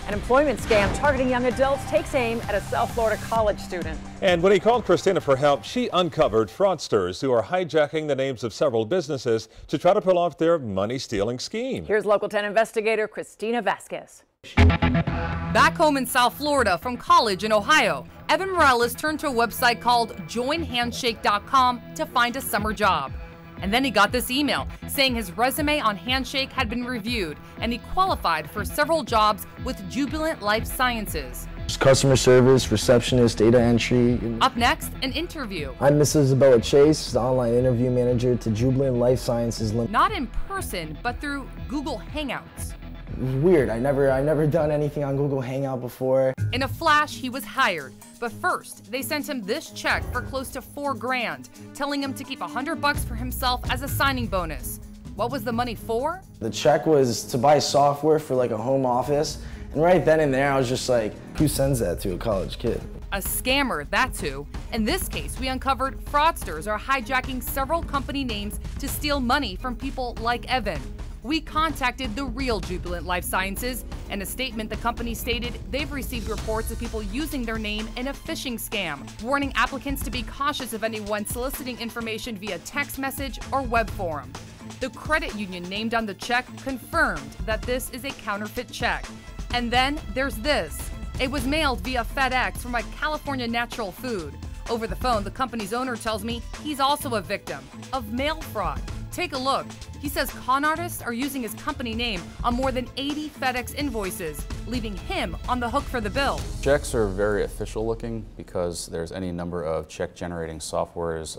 An employment scam targeting young adults takes aim at a South Florida college student. And when he called Christina for help, she uncovered fraudsters who are hijacking the names of several businesses to try to pull off their money-stealing scheme. Here's Local 10 investigator Christina Vasquez. Back home in South Florida from college in Ohio, Evan Morales turned to a website called joinhandshake.com to find a summer job. And then he got this email saying his resume on Handshake had been reviewed and he qualified for several jobs with Jubilant Life Sciences. Customer service, receptionist, data entry. Up next, an interview. I'm Miss Isabella Chase, the online interview manager to Jubilant Life Sciences. Not in person, but through Google Hangouts. It was weird. I never done anything on Google Hangout before. In a flash, he was hired. But first, they sent him this check for close to $4 grand, telling him to keep $100 for himself as a signing bonus. What was the money for? The check was to buy software for like a home office. And right then and there, I was just like, who sends that to a college kid? A scammer, that's who. In this case, we uncovered fraudsters are hijacking several company names to steal money from people like Evan. We contacted the real Jubilant Life Sciences. In a statement, the company stated they've received reports of people using their name in a phishing scam, warning applicants to be cautious of anyone soliciting information via text message or web forum. The credit union named on the check confirmed that this is a counterfeit check. And then there's this. It was mailed via FedEx from a California natural food. Over the phone, the company's owner tells me he's also a victim of mail fraud. Take a look. He says con artists are using his company name on more than 80 FedEx invoices, leaving him on the hook for the bill. Checks are very official looking because there's any number of check generating softwares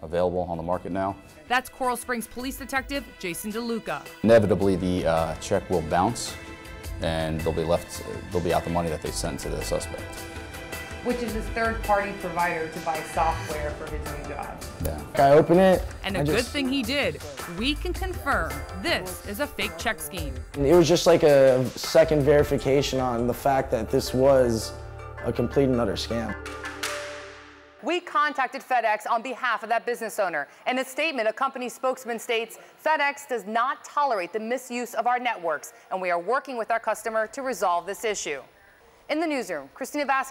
available on the market now. That's Coral Springs Police Detective Jason DeLuca. Inevitably, the check will bounce and they'll be out the money that they sent to the suspect. Which is his third-party provider to buy software for his own job. Yeah. I open it. And a good thing he did. We can confirm this is a fake check scheme. It was just like a second verification on the fact that this was a complete and utter scam. We contacted FedEx on behalf of that business owner. In a statement, a company spokesman states, FedEx does not tolerate the misuse of our networks, and we are working with our customer to resolve this issue. In the newsroom, Christina Vasquez.